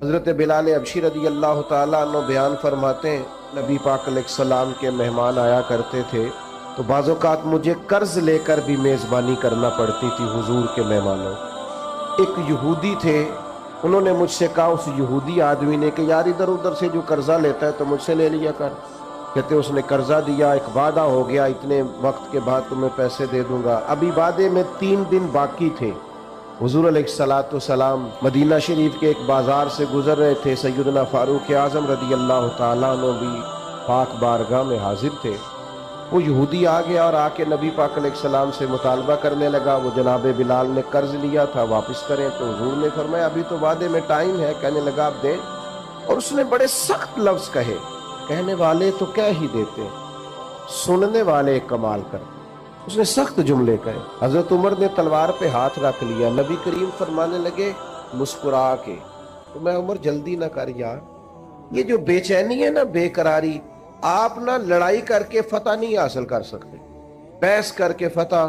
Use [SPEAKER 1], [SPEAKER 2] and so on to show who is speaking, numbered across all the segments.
[SPEAKER 1] حضرت بلال حبشی رضی اللہ تعالیٰ عنہ بیان فرماتے ہیں نبی پاک علیہ السلام کے مہمان آیا کرتے تھے تو بعض اوقات مجھے قرض لے کر بھی میزبانی کرنا پڑتی تھی حضور کے مہمانوں۔ ایک یہودی تھے، انہوں نے مجھ سے کہا اس یہودی آدمی نے کہ یار ادھر ادھر سے جو قرضہ لیتا ہے تو مجھ سے لے لیا کر۔ کہتے اس نے قرضہ دیا، ایک وعدہ ہو گیا اتنے وقت کے بعد تمہیں پیسے دے دوں گا، ابھی وعدے میں 3 دن باقی تھے۔ حضور علیہ السلام مدینہ شریف کے ایک بازار سے گزر رہے تھے، سیدنا فاروق اعظم رضی اللہ تعالیٰ عنہ بھی پاک بارگاہ میں حاضر تھے۔ وہ یہودی آ گیا اور آ کے نبی پاک علیہ السلام سے مطالبہ کرنے لگا، وہ جناب بلال نے قرض لیا تھا واپس کریں، تو حضور نے فرمایا ابھی تو وعدے میں ٹائم ہے، کہنے لگا آپ دیں۔ اور اس نے بڑے سخت لفظ کہے، کہنے والے تو کہہ ہی دیتے، سننے والے کمال کرتے۔ اس نے سخت جملے کہے۔ حضرت عمر نے تلوار پہ ہاتھ رکھ لیا، نبی کریم فرمانے لگے مسکرا کے، تو میں عمر جلدی نہ کر یار، یہ جو بے چینی ہے نا، بے قراری، آپ نہ لڑائی کر کے فتح نہیں حاصل کر سکتے، بحث کر کے فتح۔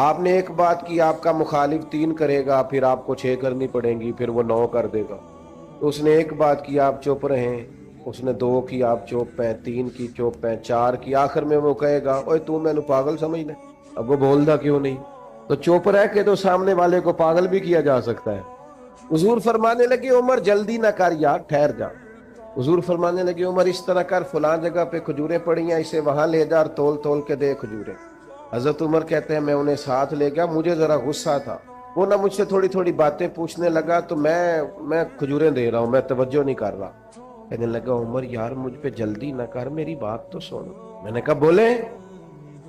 [SPEAKER 1] آپ نے ایک بات کی، آپ کا مخالف 3 کرے گا، پھر آپ کو 6 کرنی پڑیں گی، پھر وہ 9 کر دے گا۔ تو اس نے ایک بات کی، آپ چپ رہیں، اس نے 2 کی، آپ چپ ہیں، 3 کی چپ ہیں، 4 کی، آخر میں وہ کہے گا اوے تو میں نے پاگل سمجھنا، اب وہ بولدا کیوں نہیں؟ تو چپ رہ کے تو سامنے والے کو پاگل بھی کیا جا سکتا ہے۔ حضور فرمانے لگے عمر جلدی نہ کر یار، ٹھہر جا۔ حضور فرمانے لگے عمر اس طرح کر، فلاں جگہ پہ کھجوریں پڑی ہیں، اسے وہاں لے جا اور تول تول کے دے کھجوریں۔ حضرت عمر کہتے ہیں میں انہیں ساتھ لے گیا، مجھے ذرا غصہ تھا، وہ نہ مجھ سے تھوڑی تھوڑی باتیں پوچھنے لگا، تو میں کھجوریں دے رہا ہوں، میں توجہ نہیں کر رہا۔ کہنے لگا عمر یار مجھ پہ جلدی نہ کر، میری بات تو سن۔ میں نے کہا بولے؟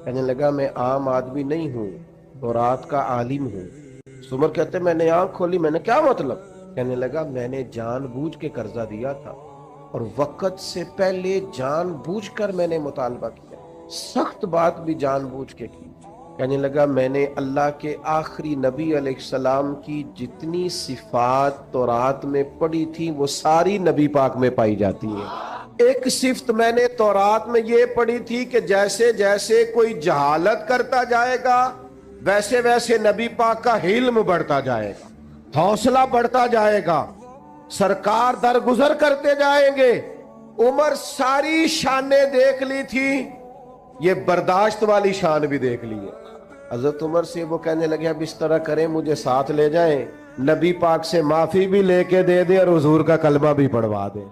[SPEAKER 1] کہنے لگا میں عام آدمی نہیں ہوں، تورات کا عالم ہوں۔ عمر کہتے میں نے آنکھ کھولی، میں نے کیا مطلب؟ کہنے لگا میں نے جان بوجھ کے قرضہ دیا تھا اور وقت سے پہلے جان بوجھ کر میں نے مطالبہ کیا، سخت بات بھی جان بوجھ کے کی۔ کہنے لگا میں نے اللہ کے آخری نبی علیہ السلام کی جتنی صفات تورات میں پڑھی تھی وہ ساری نبی پاک میں پائی جاتی ہیں۔ ایک صفت میں نے تورات میں یہ پڑھی تھی کہ جیسے جیسے کوئی جہالت کرتا جائے گا ویسے ویسے نبی پاک کا علم بڑھتا جائے گا، حوصلہ بڑھتا جائے گا، سرکار درگزر کرتے جائیں گے۔ عمر ساری شانیں دیکھ لی تھی، یہ برداشت والی شان بھی دیکھ لی ہے۔ حضرت عمر سے وہ کہنے لگے اب اس طرح کریں، مجھے ساتھ لے جائیں، نبی پاک سے معافی بھی لے کے دے دیں اور حضور کا کلمہ بھی پڑھوا دیں۔